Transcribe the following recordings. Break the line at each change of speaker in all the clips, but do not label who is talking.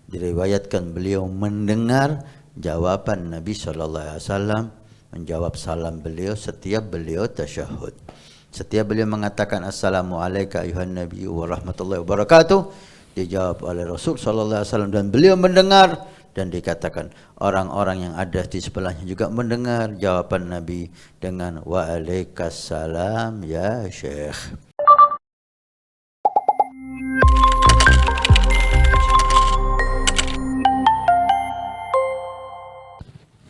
Diriwayatkan beliau mendengar jawaban Nabi sallallahu alaihi wasallam, menjawab salam beliau setiap beliau tasyahud. Setiap beliau mengatakan assalamualaikum ayuhan nabi wa rahmatullahi wabarakatuh, dijawab oleh Rasul sallallahu alaihi wasallam dan beliau mendengar, dan dikatakan orang-orang yang ada di sebelahnya juga mendengar jawaban Nabi dengan waalaikumsalam ya Syekh.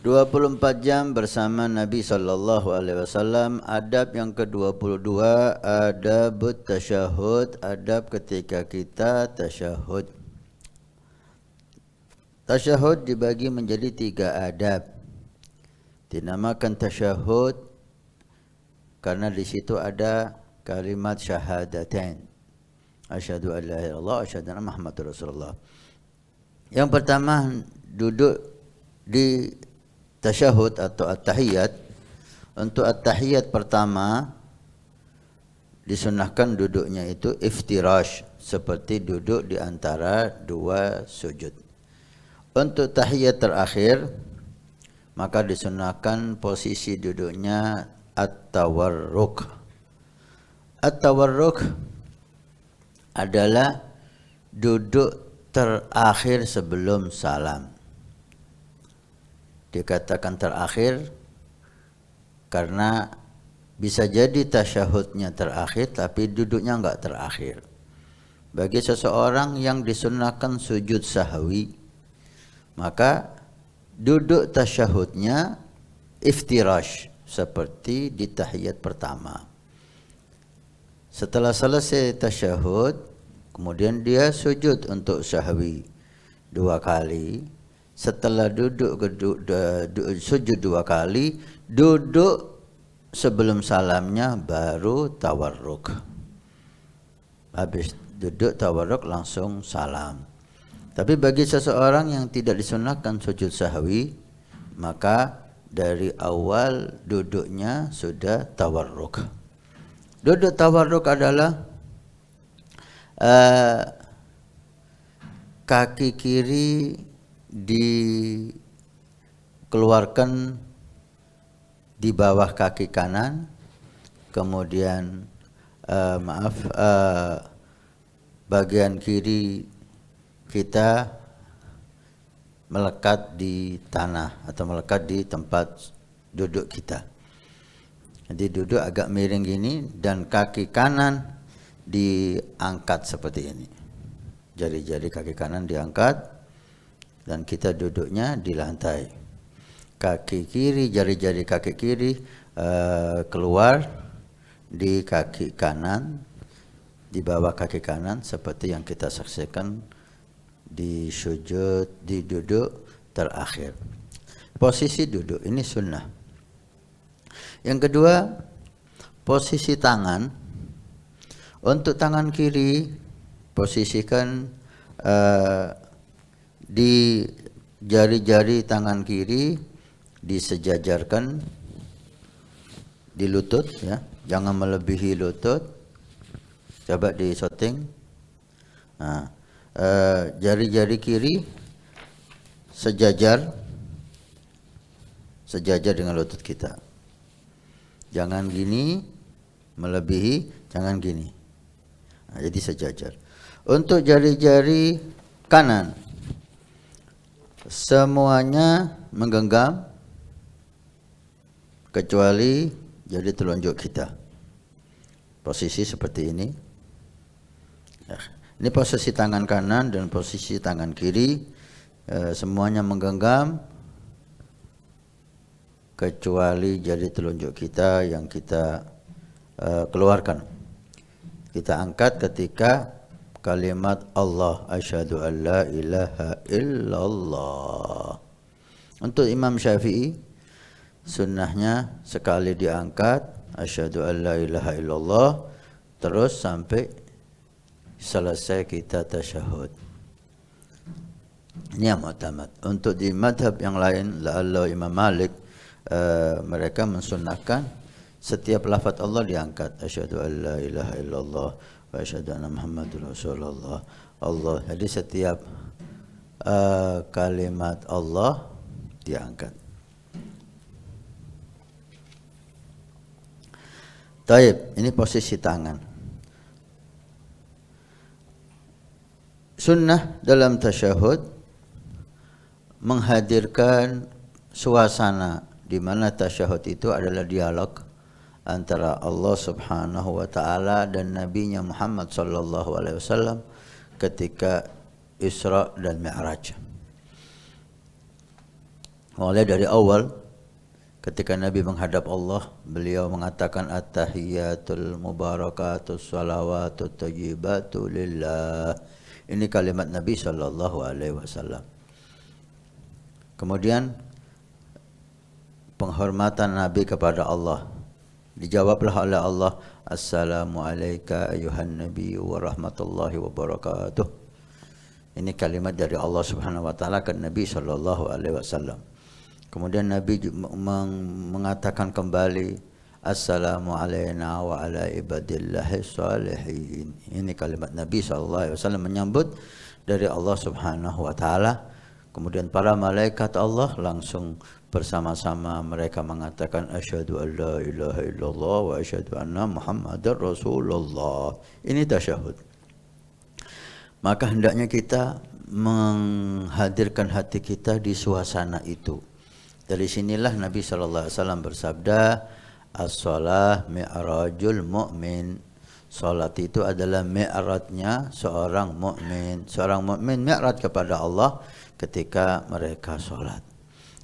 24 jam bersama Nabi sallallahu alaihi wasallam. Adab yang ke-22, adab tasyahud, adab ketika kita tasyahud. Tasyahud dibagi menjadi 3 adab. Dinamakan tasyahud karena di situ ada kalimat syahadatain. Asyhadu an la ilaha illallah, asyhadu anna Muhammadar Rasulullah. Yang pertama, duduk di tasyahud atau at-tahiyat. Untuk at-tahiyat pertama disunahkan duduknya itu iftirash, seperti duduk di antara 2 sujud. Untuk tahiyat terakhir maka disunahkan posisi duduknya at-tawarruk. At-tawarruk adalah duduk terakhir sebelum salam. Dikatakan terakhir karena bisa jadi tasyahudnya terakhir tapi duduknya enggak terakhir. Bagi seseorang yang disunahkan sujud sahwi, maka duduk tasyahudnya iftirash seperti di tahiyat pertama. Setelah selesai tasyahud, kemudian dia sujud untuk sahwi 2 kali. Setelah sujud 2 kali, duduk sebelum salamnya baru tawarruk. Habis duduk tawarruk langsung salam. Tapi bagi seseorang yang tidak disunahkan sujud sahwi, maka dari awal duduknya sudah tawarruk. Duduk tawarruk adalah kaki kiri dikeluarkan di bawah kaki kanan, kemudian bagian kiri kita melekat di tanah atau melekat di tempat duduk kita. Jadi duduk agak miring gini dan kaki kanan diangkat seperti ini. Jari-jari kaki kanan diangkat dan kita duduknya di lantai. Kaki kiri, jari-jari kaki kiri keluar di kaki kanan, di bawah kaki kanan seperti yang kita saksikan di sujud, di duduk terakhir. Posisi duduk ini sunnah. Yang kedua, posisi tangan. Untuk tangan kiri posisikan di jari-jari tangan kiri disejajarkan di lutut, ya, jangan melebihi lutut. Coba di shooting. Nah, jari-jari kiri sejajar dengan lutut kita. Jangan gini melebihi, jangan gini. Nah, jadi sejajar. Untuk jari-jari kanan semuanya menggenggam kecuali jari telunjuk kita. Posisi seperti ini. Ini posisi tangan kanan dan posisi tangan kiri, semuanya menggenggam kecuali jari telunjuk kita yang kita keluarkan. Kita angkat ketika kalimat Allah, asyhadu an la ilaha illallah. Untuk Imam Syafi'i sunnahnya sekali diangkat asyhadu an la ilaha illallah terus sampai selesai kita tasyahud. Ini yang mu'tamad. Untuk di madhab yang lain, la'alla Imam Malik, mereka mensunnahkan setiap lafaz Allah diangkat, asyhadu an la ilaha illallah wa asyhadu anna Muhammadar Rasulullah. Allah. Jadi setiap kalimat Allah diangkat. Taib, ini posisi tangan. Sunnah dalam tasyahud menghadirkan suasana di mana tasyahud itu adalah dialog antara Allah Subhanahu wa taala dan nabinya Muhammad sallallahu alaihi wasallam ketika Isra dan Mi'raj. Mulai dari awal ketika Nabi menghadap Allah, beliau mengatakan at-tahiyyatul mubarakatus salawatut thayyibatu lillah. Ini kalimat Nabi sallallahu alaihi wasallam. Kemudian penghormatan Nabi kepada Allah dijawablah oleh Allah, assalamu alayka ayuhan nabi wa rahmatullahi wa barakatuh. Ini kalimat dari Allah Subhanahu wa taala ke Nabi sallallahu alaihi wasallam. Kemudian Nabi mengatakan kembali, assalamu alayna wa ala ibadillahi salihin. Ini kalimat Nabi sallallahu alaihi wasallam menyambut dari Allah Subhanahu wa taala. Kemudian para malaikat Allah langsung bersama-sama mereka mengatakan asyhadu an la ilaha illallah wa asyhadu anna muhammadar rasulullah. Ini tasyahud. Maka hendaknya kita menghadirkan hati kita di suasana itu. Dari sinilah Nabi sallallahu alaihi wasallam bersabda, as-shalah mi'rajul mu'min. Salat itu adalah mi'rajnya seorang mukmin. Seorang mukmin mi'raj kepada Allah ketika mereka salat.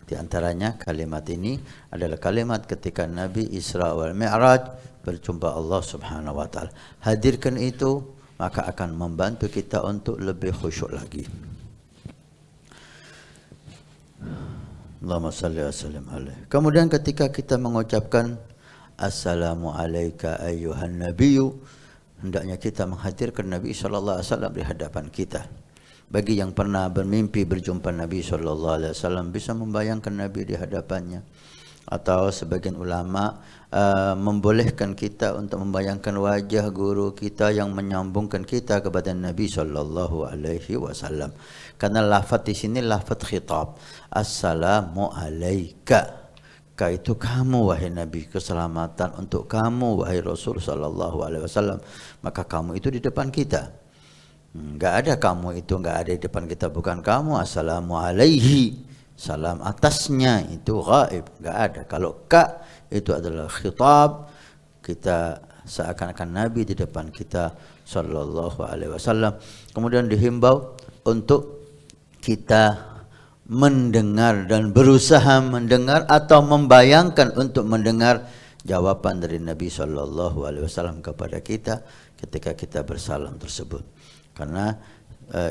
Di antaranya kalimat ini adalah kalimat ketika Nabi Isra wal Mi'raj berjumpa Allah Subhanahu wa taala. Hadirkan itu, maka akan membantu kita untuk lebih khusyuk lagi. Allahumma salli wa sallim alaihi. Kemudian ketika kita mengucapkan assalamu alayka ayyuhan nabiyyu, hendaknya kita menghadirkan Nabi sallallahu alaihi wasallam di hadapan kita. Bagi yang pernah bermimpi berjumpa Nabi sallallahu alaihi wasallam bisa membayangkan Nabi di hadapannya. Atau sebagian ulama membolehkan kita untuk membayangkan wajah guru kita yang menyambungkan kita kepada Nabi sallallahu alaihi wasallam. Karena lafaz di sini lafaz khitab. Assalamu alayka. Ka itu kamu wahai Nabi, keselamatan untuk kamu wahai Rasul sallallahu alaihi wasallam. Maka kamu itu di depan kita. Enggak ada kamu itu, enggak ada di depan kita, bukan kamu. Assalamu alaihi. Salam atasnya itu ghaib, enggak ada. Kalau ka itu adalah khitab, kita seakan-akan Nabi di depan kita sallallahu alaihi wasallam. Kemudian dihimbau untuk kita mendengar dan berusaha mendengar atau membayangkan untuk mendengar jawaban dari Nabi sallallahu alaihi wasallam kepada kita ketika kita bersalam tersebut. Karena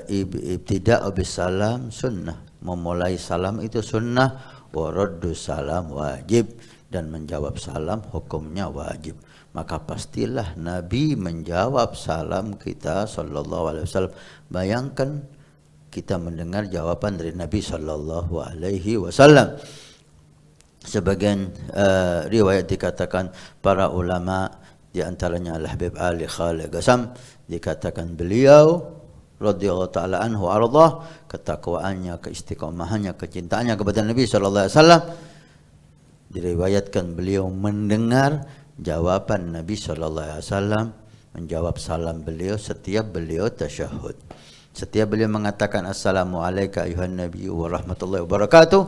ibtida'u bisalam sunnah, memulai salam itu sunnah, wa raddu salam wajib, dan menjawab salam hukumnya wajib. Maka pastilah Nabi menjawab salam kita sallallahu alaihi wasallam. Bayangkan kita mendengar jawaban dari Nabi sallallahu alaihi wasallam. Sebagian riwayat dikatakan para ulama, di antaranya Al-Habib Ali Khalid Qasam, dikatakan beliau radhiyallahu taala anhu ardah, ketakwaannya, keistiqomahannya, kecintaannya kepada Nabi sallallahu alaihi wasallam, diriwayatkan beliau mendengar jawaban Nabi sallallahu alaihi wasallam, menjawab salam beliau setiap beliau tasyahud. Setiap beliau mengatakan assalamu alayka ayuhan nabiyyu wa rahmatullahi wa barakatuh,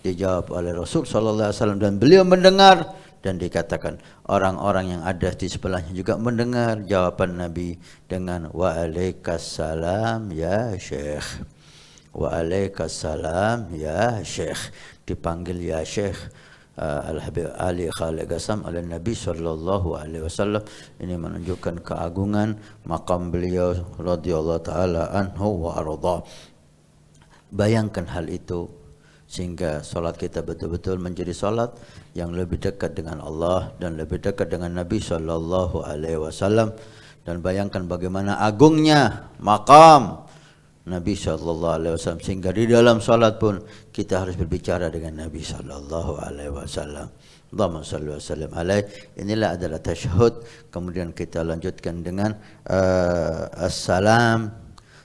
dijawab oleh Rasul sallallahu alaihi wasallam dan beliau mendengar. Dan dikatakan orang-orang yang ada di sebelahnya juga mendengar jawaban Nabi dengan waalaikumsalam ya Syekh, waalaikumsalam ya Syekh, dipanggil ya Syekh Al-Habib Ali Khalid Qasam oleh Nabi sallallahu alaihi wasallam. Ini menunjukkan keagungan maqam beliau radhiyallahu taala anhu wa arda. Bayangkan hal itu sehingga salat kita betul-betul menjadi salat yang lebih dekat dengan Allah dan lebih dekat dengan Nabi sallallahu alaihi wasallam. Dan bayangkan bagaimana agungnya maqam Nabi sallallahu alaihi wasallam, sehingga di dalam salat pun kita harus berbicara dengan Nabi sallallahu alaihi wasallam. Allahumma shalli wa sallim alaihi. Inilah adalah tasyahud. Kemudian kita lanjutkan dengan assalam.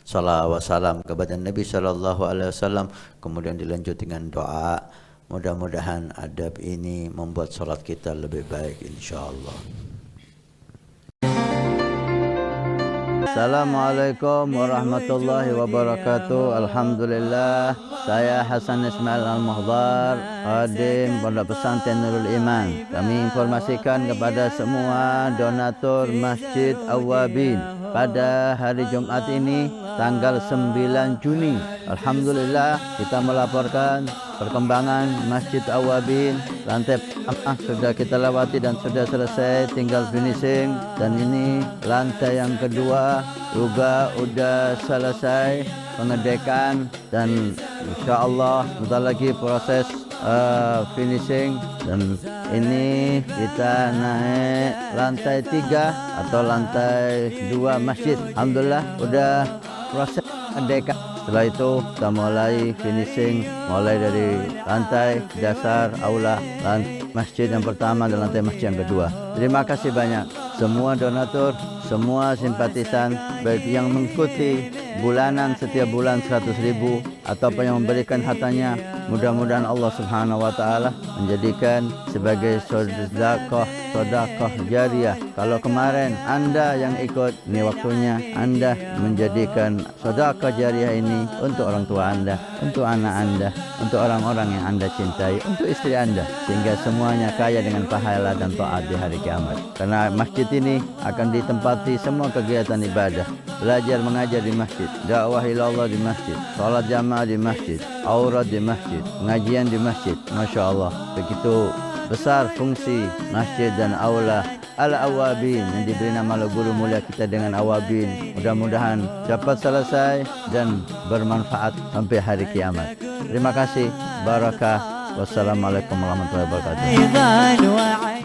salawat salam kepada Nabi sallallahu alaihi wasallam, kemudian dilanjut dengan doa. Mudah-mudahan adab ini membuat salat kita lebih baik insyaallah. Assalamualaikum warahmatullahi wabarakatuh. Alhamdulillah, saya Hasan Ismail Al-Muhdar, khadim Pondok Pesantren Nurul Iman. Kami informasikan kepada semua donatur Masjid Awwabin pada hari Jumat ini tanggal 9 Juni. Alhamdulillah, kita melaporkan perkembangan Masjid Awwabin. Lantai pertama sudah kita lewati dan sudah selesai, tinggal finishing. Dan ini lantai yang kedua juga sudah selesai pengedekan, dan insyaallah sebentar lagi proses finishing. Dan ini kita naik lantai 3 atau lantai 2 masjid. Alhamdulillah sudah proses pengedekan. Setelah itu kita mulai finishing, mulai dari lantai dasar aula masjid yang pertama dan lantai masjid yang kedua. Terima kasih banyak semua donatur, semua simpatisan, baik yang mengikuti bulanan setiap bulan 100.000 ataupun yang memberikan hartanya. Mudah-mudahan Allah Subhanahu wa taala menjadikan sebagai sedekah jariah. Kalau kemarin Anda yang ikut, ini waktunya Anda menjadikan sedekah jariah ini untuk orang tua Anda, untuk anak Anda, untuk orang-orang yang Anda cintai, untuk istri Anda, sehingga semuanya kaya dengan pahala dan taat di hari kiamat. Karena masjid ini akan ditempati semua kegiatan ibadah, belajar mengajar di masjid, dakwah ilallah di masjid, salat jamaah di masjid, aurat di masjid, pengajian di masjid. Masya Allah, begitu besar fungsi masjid dan aula Al-Awwabin yang diberi nama oleh guru mulia kita dengan Awwabin. Mudah-mudahan cepat selesai dan bermanfaat sampai hari kiamat. Terima kasih. Barakah. Wassalamualaikum warahmatullahi wabarakatuh.